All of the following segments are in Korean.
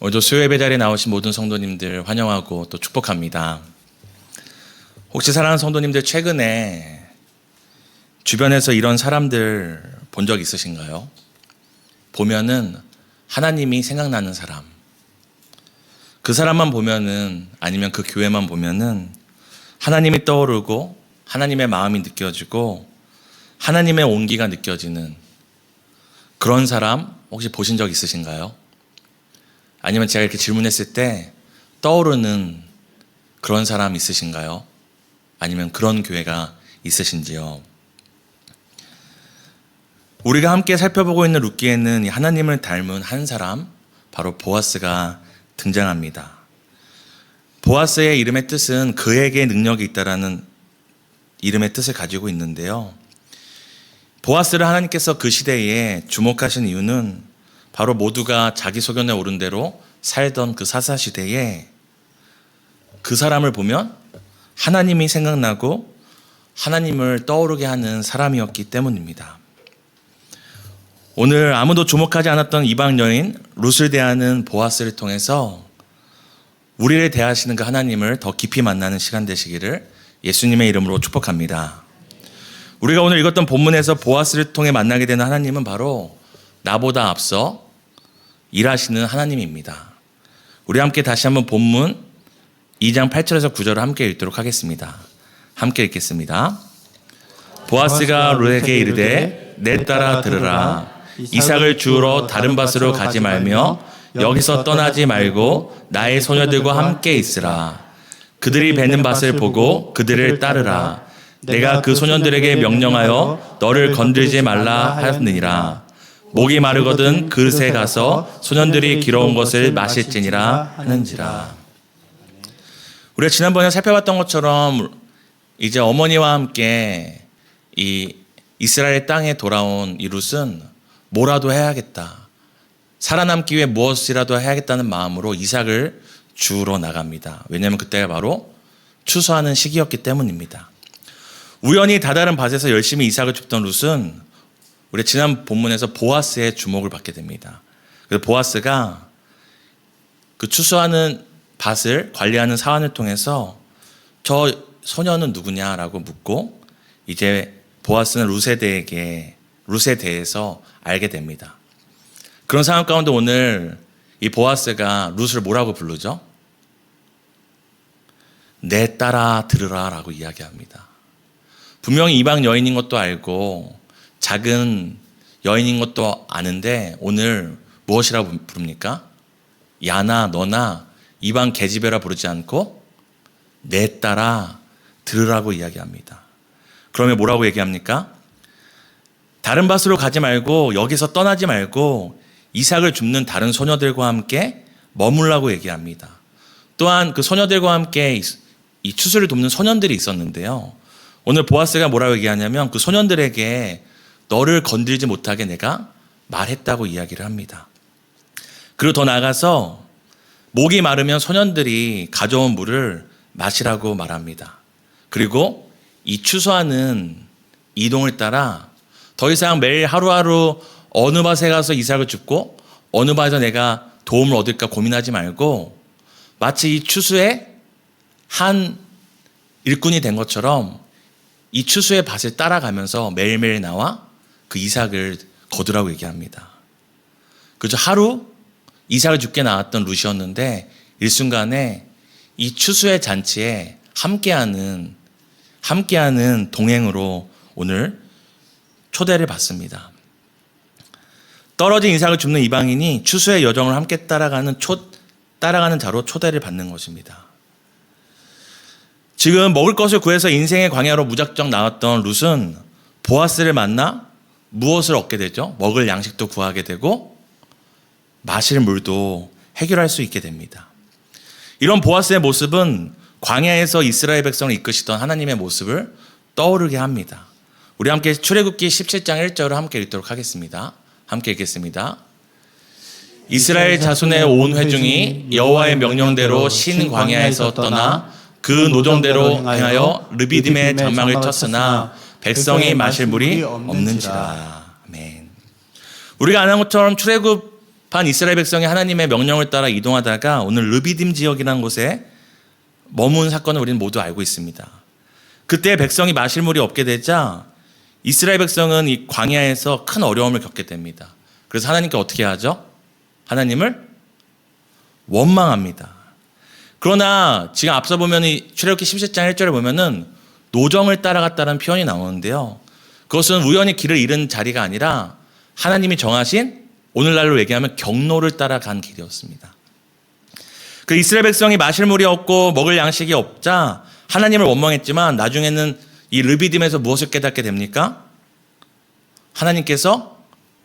오늘도 수요 예배 자리에 나오신 모든 성도님들 환영하고 또 축복합니다. 혹시 사랑하는 성도님들, 최근에 주변에서 이런 사람들 본 적 있으신가요? 보면은 하나님이 생각나는 사람, 그 사람만 보면은, 아니면 그 교회만 보면은 하나님이 떠오르고 하나님의 마음이 느껴지고 하나님의 온기가 느껴지는 그런 사람 혹시 보신 적 있으신가요? 아니면 제가 이렇게 질문했을 때 떠오르는 그런 사람 있으신가요? 아니면 그런 교회가 있으신지요? 우리가 함께 살펴보고 있는 룻기에는 하나님을 닮은 한 사람, 바로 보아스가 등장합니다. 보아스의 이름의 뜻은 그에게 능력이 있다라는 이름의 뜻을 가지고 있는데요. 보아스를 하나님께서 그 시대에 주목하신 이유는 바로 모두가 자기 소견에 오른 대로 살던 그 사사시대에 그 사람을 보면 하나님이 생각나고 하나님을 떠오르게 하는 사람이었기 때문입니다. 오늘 아무도 주목하지 않았던 이방 여인 룻을 대하는 보아스를 통해서 우리를 대하시는 그 하나님을 더 깊이 만나는 시간 되시기를 예수님의 이름으로 축복합니다. 우리가 오늘 읽었던 본문에서 보아스를 통해 만나게 되는 하나님은 바로 나보다 앞서 일하시는 하나님입니다. 우리 함께 다시 한번 본문 2장 8절에서 9절을 함께 읽도록 하겠습니다. 함께 읽겠습니다. 보아스가 룻에게 이르되 내 딸아 들으라. 이삭을 주우러 다른 밭으로 가지 말며 여기서 떠나지 말고 나의 소녀들과 함께 있으라. 그들이 베는 밭을 보고 그들을 따르라. 내가 그 소년들에게 명령하여 너를 건들지 말라 하였느니라. 목이 마르거든 그릇에 가서 소년들이 길어온 것을 마실지니라 하는지라. 우리가 지난번에 살펴봤던 것처럼 이제 어머니와 함께 이 이스라엘 땅에 돌아온 이 룻은 뭐라도 해야겠다, 살아남기 위해 무엇이라도 해야겠다는 마음으로 이삭을 주우러 나갑니다. 왜냐하면 그때가 바로 추수하는 시기였기 때문입니다. 우연히 다다른 밭에서 열심히 이삭을 줍던 룻은 우리 지난 본문에서 보아스의 주목을 받게 됩니다. 그래서 보아스가 그 추수하는 밭을 관리하는 사환을 통해서 저 소녀는 누구냐라고 묻고 이제 보아스는 룻에 대해서 알게 됩니다. 그런 상황 가운데 오늘 이 보아스가 룻을 뭐라고 부르죠? 내 딸아 들으라 라고 이야기합니다. 분명히 이방 여인인 것도 알고 작은 여인인 것도 아는데 오늘 무엇이라고 부릅니까? 야나 너나 이방 계집애라 부르지 않고 내 딸아 들으라고 이야기합니다. 그러면 뭐라고 얘기합니까? 다른 밭으로 가지 말고 여기서 떠나지 말고 이삭을 줍는 다른 소녀들과 함께 머물라고 얘기합니다. 또한 그 소녀들과 함께 이 추수를 돕는 소년들이 있었는데요. 오늘 보아스가 뭐라고 얘기하냐면 그 소년들에게 너를 건들지 못하게 내가 말했다고 이야기를 합니다. 그리고 더 나아가서 목이 마르면 소년들이 가져온 물을 마시라고 말합니다. 그리고 이 추수하는 이동을 따라 더 이상 매일 하루하루 어느 밭에 가서 이삭을 줍고 어느 밭에서 내가 도움을 얻을까 고민하지 말고 마치 이 추수의 한 일꾼이 된 것처럼 이 추수의 밭을 따라가면서 매일매일 나와 그 이삭을 거두라고 얘기합니다. 그저 하루 이삭을 줍게 나왔던 룻이었는데 일순간에 이 추수의 잔치에 함께하는 동행으로 오늘 초대를 받습니다. 떨어진 이삭을 줍는 이방인이 추수의 여정을 함께 따라가는 자로 초대를 받는 것입니다. 지금 먹을 것을 구해서 인생의 광야로 무작정 나왔던 룻은 보아스를 만나 무엇을 얻게 되죠? 먹을 양식도 구하게 되고 마실 물도 해결할 수 있게 됩니다. 이런 보아스의 모습은 광야에서 이스라엘 백성을 이끄시던 하나님의 모습을 떠오르게 합니다. 우리 함께 출애굽기 17장 1절을 함께 읽도록 하겠습니다. 함께 읽겠습니다. 이스라엘 자손의 온 회중이 여호와의 명령대로 신 광야에서 떠나 그 노정대로 행하여 르비딤의 장막을 쳤으나 백성이 마실 물이 없는지라. 아멘. 우리가 아는 것처럼 출애굽 반 이스라엘 백성이 하나님의 명령을 따라 이동하다가 오늘 르비딤 지역이라는 곳에 머문 사건을 우리는 모두 알고 있습니다. 그때 백성이 마실 물이 없게 되자 이스라엘 백성은 이 광야에서 큰 어려움을 겪게 됩니다. 그래서 하나님께 어떻게 하죠? 하나님을 원망합니다. 그러나 지금 앞서 보면 출애굽기 17장 1절에 보면은 노정을 따라갔다는 표현이 나오는데요. 그것은 우연히 길을 잃은 자리가 아니라 하나님이 정하신 오늘날로 얘기하면 경로를 따라간 길이었습니다. 그 이스라엘 백성이 마실 물이 없고 먹을 양식이 없자 하나님을 원망했지만 나중에는 이 르비딤에서 무엇을 깨닫게 됩니까? 하나님께서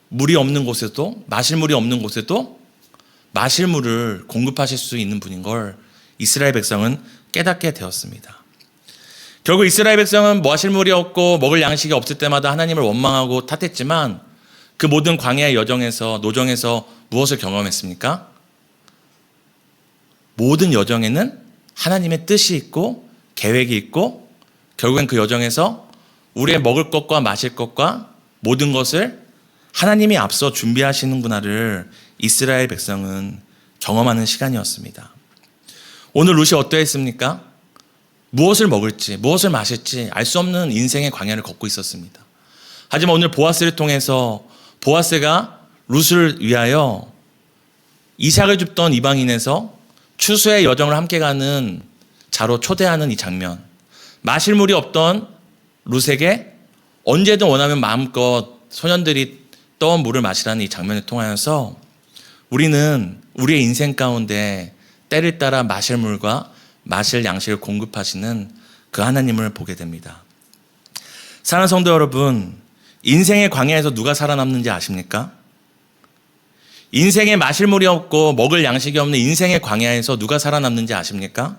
물이 없는 곳에도 마실 물이 없는 곳에도 마실 물을 공급하실 수 있는 분인 걸 이스라엘 백성은 깨닫게 되었습니다. 결국 이스라엘 백성은 마실 물이 없고 먹을 양식이 없을 때마다 하나님을 원망하고 탓했지만 그 모든 광야의 여정에서 노정에서 무엇을 경험했습니까? 모든 여정에는 하나님의 뜻이 있고 계획이 있고 결국엔 그 여정에서 우리의 먹을 것과 마실 것과 모든 것을 하나님이 앞서 준비하시는구나를 이스라엘 백성은 경험하는 시간이었습니다. 오늘 룻이 어떠했습니까? 무엇을 먹을지 무엇을 마실지 알 수 없는 인생의 광야를 걷고 있었습니다. 하지만 오늘 보아스를 통해서 보아스가 룻을 위하여 이삭을 줍던 이방인에서 추수의 여정을 함께 가는 자로 초대하는 이 장면, 마실 물이 없던 룻에게 언제든 원하면 마음껏 소년들이 떠온 물을 마시라는 이 장면을 통하여서 우리는 우리의 인생 가운데 때를 따라 마실 물과 마실 양식을 공급하시는 그 하나님을 보게 됩니다. 사랑하는 성도 여러분, 인생의 광야에서 누가 살아남는지 아십니까? 인생에 마실 물이 없고 먹을 양식이 없는 인생의 광야에서 누가 살아남는지 아십니까?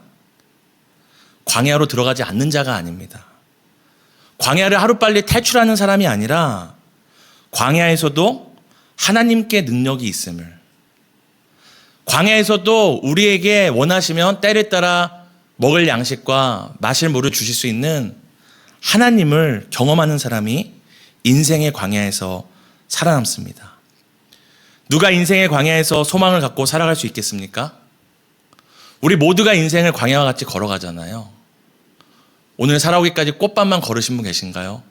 광야로 들어가지 않는 자가 아닙니다. 광야를 하루빨리 탈출하는 사람이 아니라 광야에서도 하나님께 능력이 있음을, 광야에서도 우리에게 원하시면 때를 따라 먹을 양식과 마실 물을 주실 수 있는 하나님을 경험하는 사람이 인생의 광야에서 살아남습니다. 누가 인생의 광야에서 소망을 갖고 살아갈 수 있겠습니까? 우리 모두가 인생을 광야와 같이 걸어가잖아요. 오늘 살아오기까지 꽃밭만 걸으신 분 계신가요?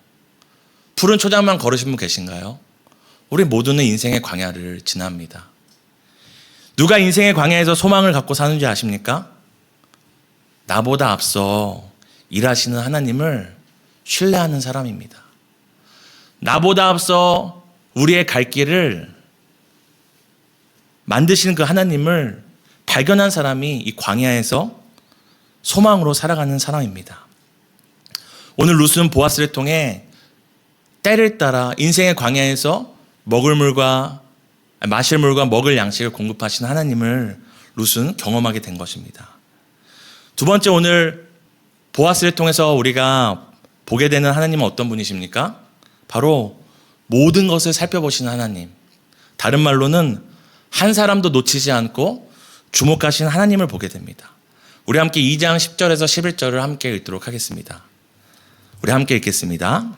푸른 초장만 걸으신 분 계신가요? 우리 모두는 인생의 광야를 지납니다. 누가 인생의 광야에서 소망을 갖고 사는지 아십니까? 나보다 앞서 일하시는 하나님을 신뢰하는 사람입니다. 나보다 앞서 우리의 갈 길을 만드시는 그 하나님을 발견한 사람이 이 광야에서 소망으로 살아가는 사람입니다. 오늘 룻은 보아스를 통해 때를 따라 인생의 광야에서 먹을 물과 마실 물과 먹을 양식을 공급하시는 하나님을 룻은 경험하게 된 것입니다. 두 번째, 오늘 보아스를 통해서 우리가 보게 되는 하나님은 어떤 분이십니까? 바로 모든 것을 살펴보시는 하나님, 다른 말로는 한 사람도 놓치지 않고 주목하시는 하나님을 보게 됩니다. 우리 함께 2장 10절에서 11절을 함께 읽도록 하겠습니다. 우리 함께 읽겠습니다.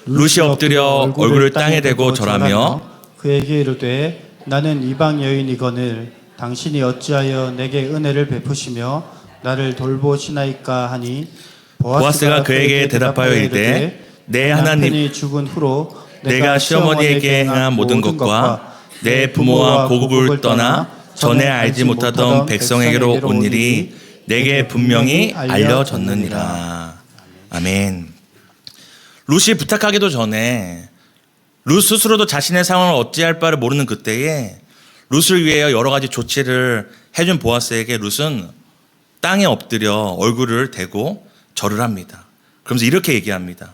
룻이 엎드려 얼굴을 땅에 대고 절하며 그에게 이르되 나는 이방 여인이거늘 당신이 어찌하여 내게 은혜를 베푸시며 나를 돌보시나이까 하니 보아스가 그에게 대답하여 이르되 내 하나님이 죽은 후로 내가 시어머니에게 행한 모든 것과 내 부모와 고국을 떠나 전에 알지 못하던 백성에게로 온 일이 내게 분명히 알려졌느니라. 아멘. 룻이 부탁하기도 전에 룻 스스로도 자신의 상황을 어찌할 바를 모르는 그때에 룻을 위하여 여러 가지 조치를 해준 보아스에게 룻은 땅에 엎드려 얼굴을 대고 절을 합니다. 그러면서 이렇게 얘기합니다.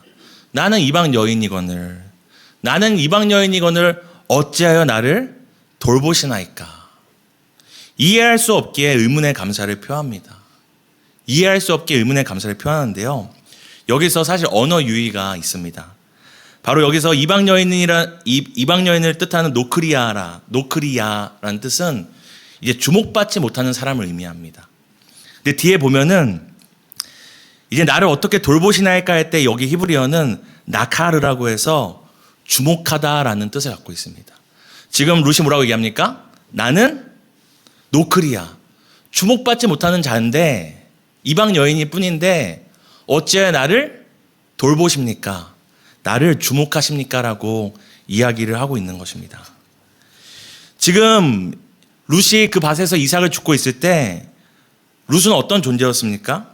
나는 이방 여인이거늘 어찌하여 나를 돌보시나이까. 이해할 수 없기에 의문의 감사를 표합니다. 이해할 수 없기에 의문의 감사를 표하는데요. 여기서 사실 언어 유의가 있습니다. 바로 여기서 이방 여인을 뜻하는 노크리야라는 뜻은 이제 주목받지 못하는 사람을 의미합니다. 근데 뒤에 보면은 이제 나를 어떻게 돌보시나이까 할 때 여기 히브리어는 나카르라고 해서 주목하다라는 뜻을 갖고 있습니다. 지금 룻이 뭐라고 얘기합니까? 나는 노크리야. 주목받지 못하는 자인데 이방 여인일 뿐인데 어찌하여 나를 돌보십니까? 나를 주목하십니까? 라고 이야기를 하고 있는 것입니다. 지금 룻이 그 밭에서 이삭을 줍고 있을 때 룻은 어떤 존재였습니까?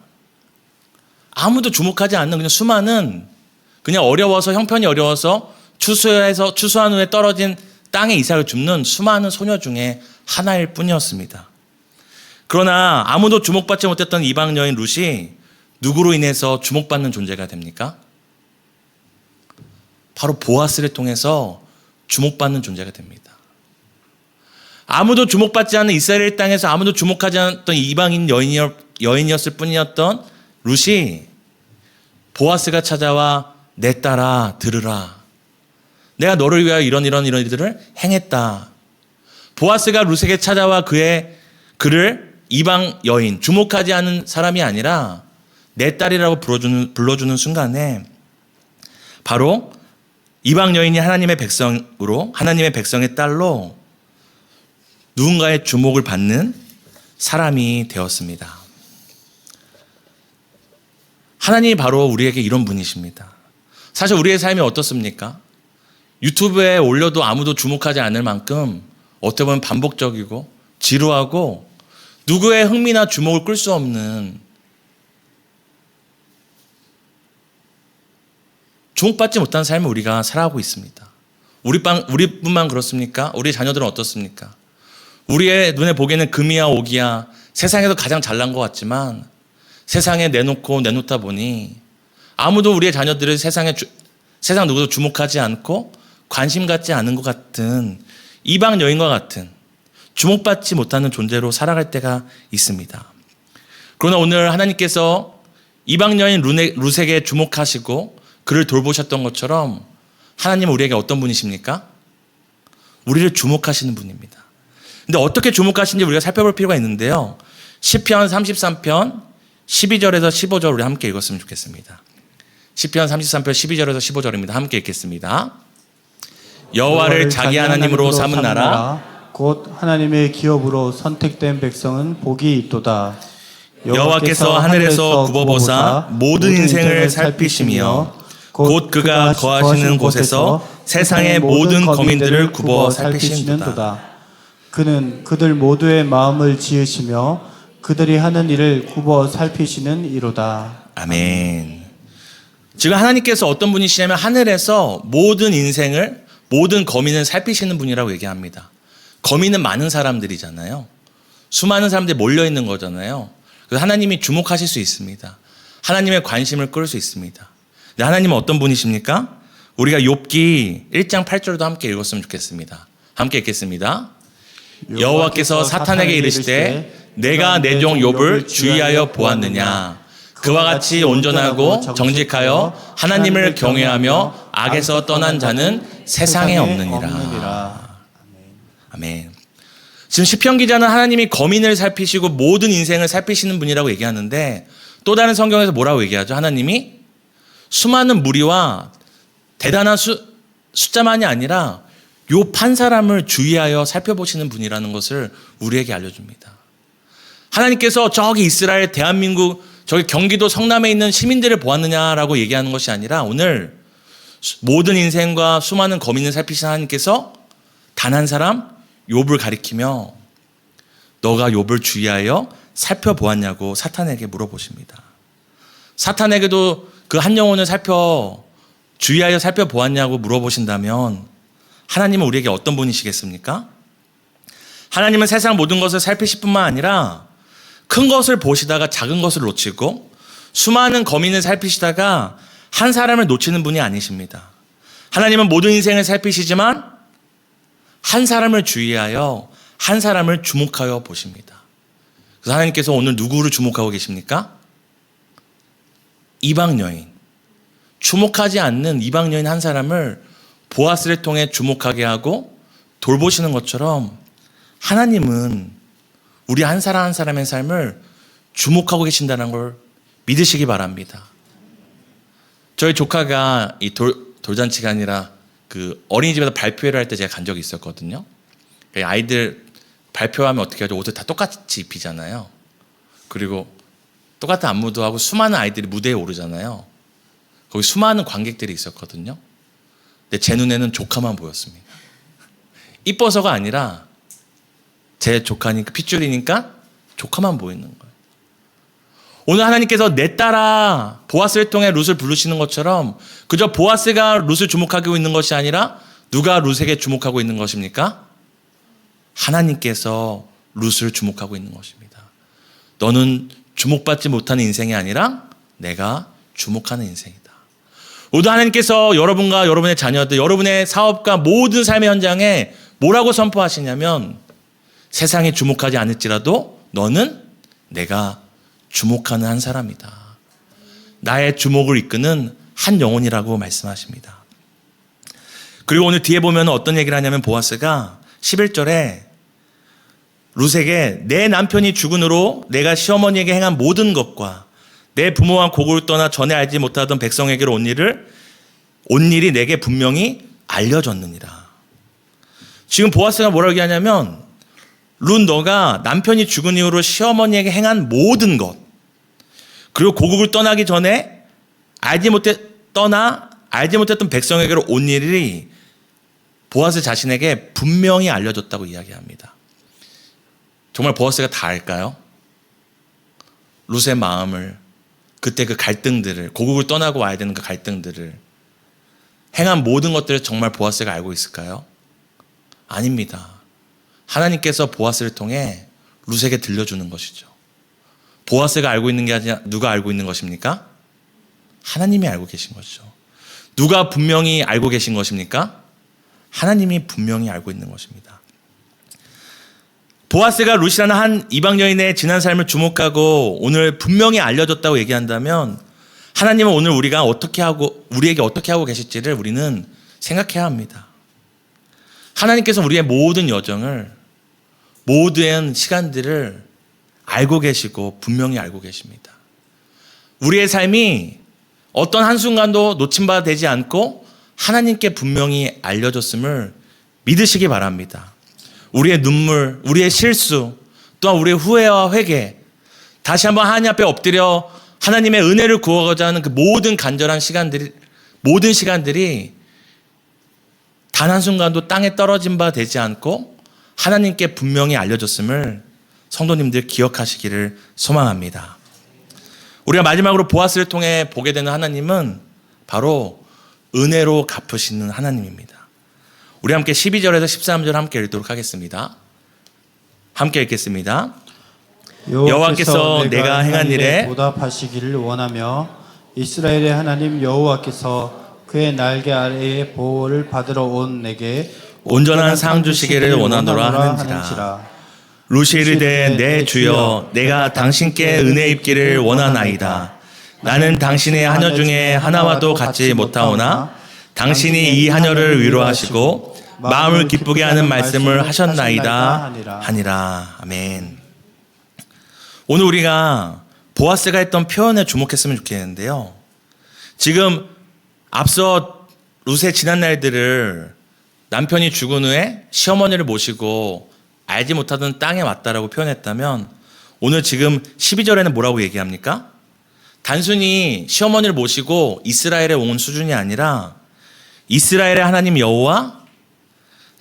아무도 주목하지 않는 그냥 수많은 그냥 어려워서 형편이 어려워서 추수한 후에 떨어진 땅에 이삭을 줍는 수많은 소녀 중에 하나일 뿐이었습니다. 그러나 아무도 주목받지 못했던 이방 여인 룻이 누구로 인해서 주목받는 존재가 됩니까? 바로 보아스를 통해서 주목받는 존재가 됩니다. 아무도 주목받지 않는 이스라엘 땅에서 아무도 주목하지 않았던 이방인 여인이었을 뿐이었던 룻이 보아스가 찾아와 내 딸아 들으라. 내가 너를 위하여 이런 일들을 행했다. 보아스가 룻에게 찾아와 그를 이방 여인, 주목하지 않은 사람이 아니라 내 딸이라고 불러주는 순간에 바로 이방 여인이 하나님의 백성의 딸로 누군가의 주목을 받는 사람이 되었습니다. 하나님이 바로 우리에게 이런 분이십니다. 사실 우리의 삶이 어떻습니까? 유튜브에 올려도 아무도 주목하지 않을 만큼 어떻게 보면 반복적이고 지루하고 누구의 흥미나 주목을 끌 수 없는 주목받지 못한 삶을 우리가 살아가고 있습니다. 우리뿐만 그렇습니까? 우리 자녀들은 어떻습니까? 우리의 눈에 보기에는 금이야 옥이야 세상에서 가장 잘난 것 같지만 세상에 내놓다 보니 아무도 우리의 자녀들을 세상 누구도 주목하지 않고 관심 갖지 않은 것 같은 이방 여인과 같은 주목받지 못하는 존재로 살아갈 때가 있습니다. 그러나 오늘 하나님께서 이방 여인 룻에게 주목하시고 그를 돌보셨던 것처럼 하나님은 우리에게 어떤 분이십니까? 우리를 주목하시는 분입니다. 근데 어떻게 주목하시는지 우리가 살펴볼 필요가 있는데요. 시편 33편 12절에서 15절 우리 함께 읽었으면 좋겠습니다. 시편 33편 12절에서 15절입니다. 함께 읽겠습니다. 여호와를 자기 하나님으로 삼은 나라 곧 하나님의 기업으로 선택된 백성은 복이 있도다. 여호와께서 하늘에서 굽어보사 모든 인생을 살피시며 곧 그가 거하시는 곳에서 세상의 모든 거민들을 굽어 살피시는도다. 그는 그들 모두의 마음을 지으시며 그들이 하는 일을 굽어 살피시는 이로다. 아멘. 지금 하나님께서 어떤 분이시냐면 하늘에서 모든 인생을 모든 거민을 살피시는 분이라고 얘기합니다. 거민은 많은 사람들이잖아요. 수많은 사람들이 몰려있는 거잖아요. 그래서 하나님이 주목하실 수 있습니다. 하나님의 관심을 끌 수 있습니다. 근데 하나님은 어떤 분이십니까? 우리가 욥기 1장 8절도 함께 읽었으면 좋겠습니다. 함께 읽겠습니다. 여호와께서 사탄에게 이르시되 내가 내 종 욥을 주의하여 보았느냐. 그와 같이 온전하고 정직하여 하나님을 경외하며 악에서 떠난 자는 세상에 없느니라. 아멘. 지금 시편 기자는 하나님이 거민을 살피시고 모든 인생을 살피시는 분이라고 얘기하는데 또 다른 성경에서 뭐라고 얘기하죠? 하나님이 수많은 무리와 대단한 숫자만이 아니라 욥 한 사람을 주의하여 살펴보시는 분이라는 것을 우리에게 알려줍니다. 하나님께서 저기 이스라엘, 대한민국, 저기 경기도 성남에 있는 시민들을 보았느냐라고 얘기하는 것이 아니라 오늘 모든 인생과 수많은 거민을 살피신 하나님께서 단 한 사람 욥을 가리키며 너가 욥을 주의하여 살펴보았냐고 사탄에게 물어보십니다. 사탄에게도 그 한 영혼을 주의하여 살펴보았냐고 물어보신다면 하나님은 우리에게 어떤 분이시겠습니까? 하나님은 세상 모든 것을 살피실 뿐만 아니라 큰 것을 보시다가 작은 것을 놓치고 수많은 거민을 살피시다가 한 사람을 놓치는 분이 아니십니다. 하나님은 모든 인생을 살피시지만 한 사람을 주의하여 한 사람을 주목하여 보십니다. 그래서 하나님께서 오늘 누구를 주목하고 계십니까? 이방 여인. 주목하지 않는 이방 여인 한 사람을 보아스를 통해 주목하게 하고 돌보시는 것처럼 하나님은 우리 한 사람 한 사람의 삶을 주목하고 계신다는 걸 믿으시기 바랍니다. 저희 조카가 이 돌잔치가 아니라 그 어린이집에서 발표회를 할 때 제가 간 적이 있었거든요. 아이들 발표하면 어떻게 하죠? 옷을 다 똑같이 입히잖아요. 그리고 똑같은 안무도 하고 수많은 아이들이 무대에 오르잖아요. 거기 수많은 관객들이 있었거든요. 근데 제 눈에는 조카만 보였습니다. 이뻐서가 아니라 제 조카니까 핏줄이니까 조카만 보이는 거예요. 오늘 하나님께서 내 딸아 보아스를 통해 룻을 부르시는 것처럼 그저 보아스가 룻을 주목하고 있는 것이 아니라 누가 룻에게 주목하고 있는 것입니까? 하나님께서 룻을 주목하고 있는 것입니다. 너는 주목받지 못하는 인생이 아니라 내가 주목하는 인생이다. 오늘 하나님께서 여러분과 여러분의 자녀들, 여러분의 사업과 모든 삶의 현장에 뭐라고 선포하시냐면 세상이 주목하지 않을지라도 너는 내가 주목하는 한 사람이다. 나의 주목을 이끄는 한 영혼이라고 말씀하십니다. 그리고 오늘 뒤에 보면 어떤 얘기를 하냐면 보아스가 11절에 룻에게 내 남편이 죽은 후로 내가 시어머니에게 행한 모든 것과 내 부모와 고국을 떠나 전에 알지 못하던 백성에게로 온 일이 내게 분명히 알려졌느니라. 지금 보아스가 뭐라고 얘기하냐면 룻 너가 남편이 죽은 이후로 시어머니에게 행한 모든 것 그리고 고국을 떠나기 전에 알지 못했던 백성에게로 온 일이 보아스 자신에게 분명히 알려졌다고 이야기합니다. 정말 보아스가 다 알까요? 룻의 마음을, 그때 그 갈등들을, 고국을 떠나고 와야 되는 그 갈등들을, 행한 모든 것들을 정말 보아스가 알고 있을까요? 아닙니다. 하나님께서 보아스를 통해 룻에게 들려주는 것이죠. 보아스가 알고 있는 게 아니라 누가 알고 있는 것입니까? 하나님이 알고 계신 것이죠. 누가 분명히 알고 계신 것입니까? 하나님이 분명히 알고 있는 것입니다. 보아스가 룻이라는 한 이방 여인의 지난 삶을 주목하고 오늘 분명히 알려줬다고 얘기한다면 하나님은 오늘 우리에게 어떻게 하고 계실지를 우리는 생각해야 합니다. 하나님께서 우리의 모든 여정을, 모든 시간들을 알고 계시고 분명히 알고 계십니다. 우리의 삶이 어떤 한순간도 놓침바 되지 않고 하나님께 분명히 알려졌음을 믿으시기 바랍니다. 우리의 눈물, 우리의 실수, 또한 우리의 후회와 회개, 다시 한번 하나님 앞에 엎드려 하나님의 은혜를 구하고자 하는 그 모든 간절한 모든 시간들이 단 한순간도 땅에 떨어진 바 되지 않고 하나님께 분명히 알려졌음을 성도님들 기억하시기를 소망합니다. 우리가 마지막으로 보아스를 통해 보게 되는 하나님은 바로 은혜로 갚으시는 하나님입니다. 우리 함께 12절에서 13절 함께 읽도록 하겠습니다. 함께 읽겠습니다. 여호와께서 내가 행한 일에 보답하시기를 원하며 이스라엘의 하나님 여호와께서 그의 날개 아래에 보호를 받으러 온 내게 온전한 상 주시기를 원하노라 하는지라. 룻이 이르되 내 주여 내가 당신께 은혜 입기를 원하나이다. 나는 당신의 하녀 중에 하나와도 같지 못하오나 당신이 이 하녀를 위로하시고 마음을 기쁘게 하는 말씀을 하셨나이다 하니라. 아멘. 오늘 우리가 보아스가 했던 표현에 주목했으면 좋겠는데요. 지금 앞서 룻의 지난 날들을 남편이 죽은 후에 시어머니를 모시고 알지 못하던 땅에 왔다라고 표현했다면 오늘 지금 12절에는 뭐라고 얘기합니까? 단순히 시어머니를 모시고 이스라엘에 온 수준이 아니라 이스라엘의 하나님 여호와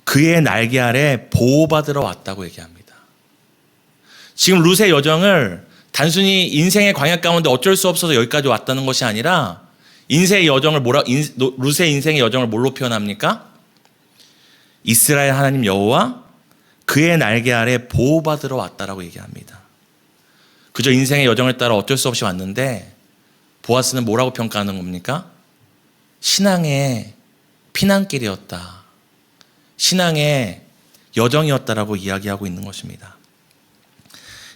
그의 날개 아래 보호받으러 왔다고 얘기합니다. 지금 룻의 여정을 단순히 인생의 광야 가운데 어쩔 수 없어서 여기까지 왔다는 것이 아니라 룻의 인생의 여정을 뭘로 표현합니까? 이스라엘 하나님 여호와 그의 날개 아래 보호받으러 왔다라고 얘기합니다. 그저 인생의 여정을 따라 어쩔 수 없이 왔는데 보아스는 뭐라고 평가하는 겁니까? 신앙의 피난길이었다. 신앙의 여정이었다라고 이야기하고 있는 것입니다.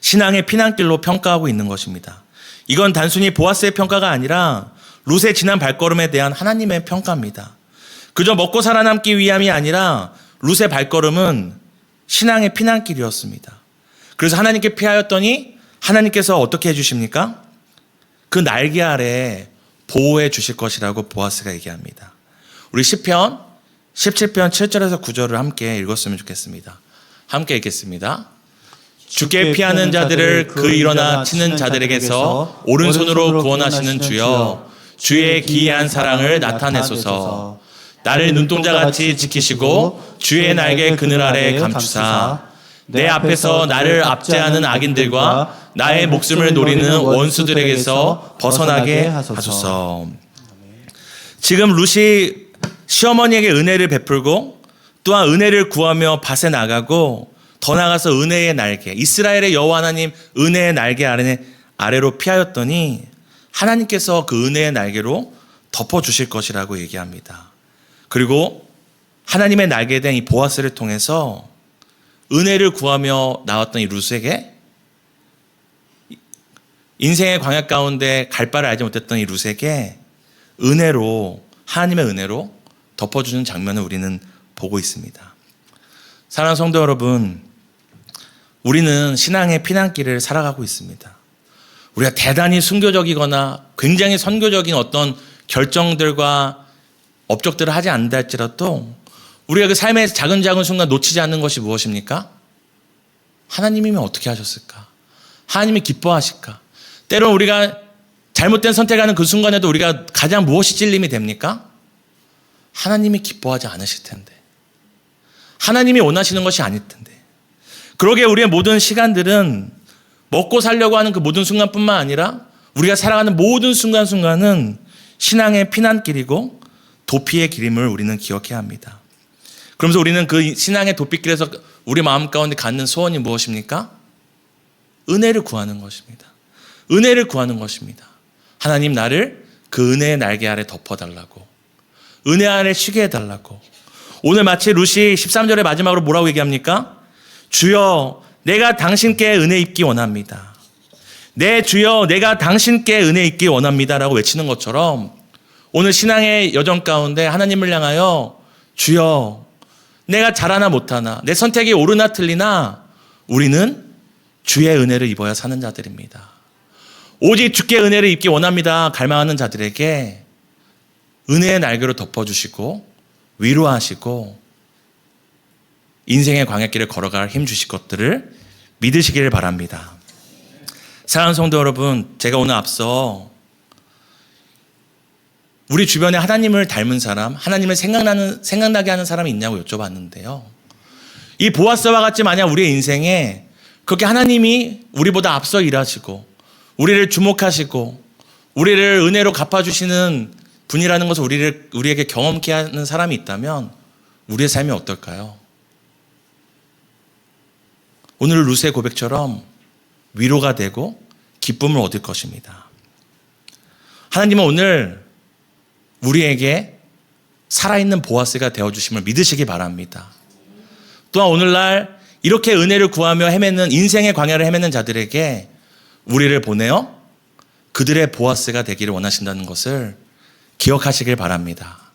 신앙의 피난길로 평가하고 있는 것입니다. 이건 단순히 보아스의 평가가 아니라 룻의 지난 발걸음에 대한 하나님의 평가입니다. 그저 먹고 살아남기 위함이 아니라 룻의 발걸음은 신앙의 피난길이었습니다. 그래서 하나님께 피하였더니 하나님께서 어떻게 해주십니까? 그 날개 아래 보호해 주실 것이라고 보아스가 얘기합니다. 우리 시편 17편 7절에서 9절을 함께 읽었으면 좋겠습니다. 함께 읽겠습니다. 주께 피하는 자들을 그 일어나 치는 자들에게서 오른손으로 구원하시는 주여, 주의 기이한 사랑을 나타내소서. 나를 눈동자같이 지키시고 주의 날개 그늘 아래 감추사 내 앞에서 나를 압제하는 악인들과 나의 목숨을 노리는 원수들에게서 벗어나게 하소서. 지금 룻이 시어머니에게 은혜를 베풀고 또한 은혜를 구하며 밭에 나가고 더 나아가서 은혜의 날개, 이스라엘의 여호와 하나님 은혜의 날개 아래로 피하였더니 하나님께서 그 은혜의 날개로 덮어주실 것이라고 얘기합니다. 그리고 하나님의 날개된 이 보아스를 통해서 은혜를 구하며 나왔던 이 룻에게, 인생의 광야 가운데 갈 바를 알지 못했던 이 룻에게 은혜로, 하나님의 은혜로 덮어주는 장면을 우리는 보고 있습니다. 사랑하는 성도 여러분, 우리는 신앙의 피난길을 살아가고 있습니다. 우리가 대단히 순교적이거나 굉장히 선교적인 어떤 결정들과 업적들을 하지 않는다 할지라도 우리가 그 삶의 작은 순간 놓치지 않는 것이 무엇입니까? 하나님이면 어떻게 하셨을까? 하나님이 기뻐하실까? 때로는 우리가 잘못된 선택하는 그 순간에도 우리가 가장 무엇이 찔림이 됩니까? 하나님이 기뻐하지 않으실 텐데, 하나님이 원하시는 것이 아닐 텐데. 그러기에 우리의 모든 시간들은 먹고 살려고 하는 그 모든 순간뿐만 아니라 우리가 살아가는 모든 순간순간은 신앙의 피난길이고 도피의 길임을 우리는 기억해야 합니다. 그러면서 우리는 그 신앙의 도피길에서 우리 마음 가운데 갖는 소원이 무엇입니까? 은혜를 구하는 것입니다. 은혜를 구하는 것입니다. 하나님, 나를 그 은혜의 날개 아래 덮어달라고, 은혜 아래 쉬게 해달라고. 오늘 마치 룻이 13절의 마지막으로 뭐라고 얘기합니까? 주여, 내가 당신께 은혜 입기 원합니다. 내 주여, 내가 당신께 은혜 입기 원합니다 라고 외치는 것처럼 오늘 신앙의 여정 가운데 하나님을 향하여 주여, 내가 잘하나 못하나, 내 선택이 옳으나 틀리나 우리는 주의 은혜를 입어야 사는 자들입니다. 오직 주께 은혜를 입기 원합니다 갈망하는 자들에게 은혜의 날개로 덮어주시고 위로하시고 인생의 광야길을 걸어갈 힘 주실 것들을 믿으시기를 바랍니다. 사랑하는 성도 여러분, 제가 오늘 앞서 우리 주변에 하나님을 닮은 사람, 하나님을 생각나게 하는 사람이 있냐고 여쭤봤는데요. 이 보아스와 같이 만약 우리의 인생에 그렇게 하나님이 우리보다 앞서 일하시고 우리를 주목하시고 우리를 은혜로 갚아주시는 분이라는 것을 우리에게 경험케 하는 사람이 있다면 우리의 삶이 어떨까요? 오늘 룻의 고백처럼 위로가 되고 기쁨을 얻을 것입니다. 하나님은 오늘 우리에게 살아있는 보아스가 되어주심을 믿으시기 바랍니다. 또한 오늘날 이렇게 은혜를 구하며 헤매는, 인생의 광야를 헤매는 자들에게 우리를 보내어 그들의 보아스가 되기를 원하신다는 것을 기억하시길 바랍니다.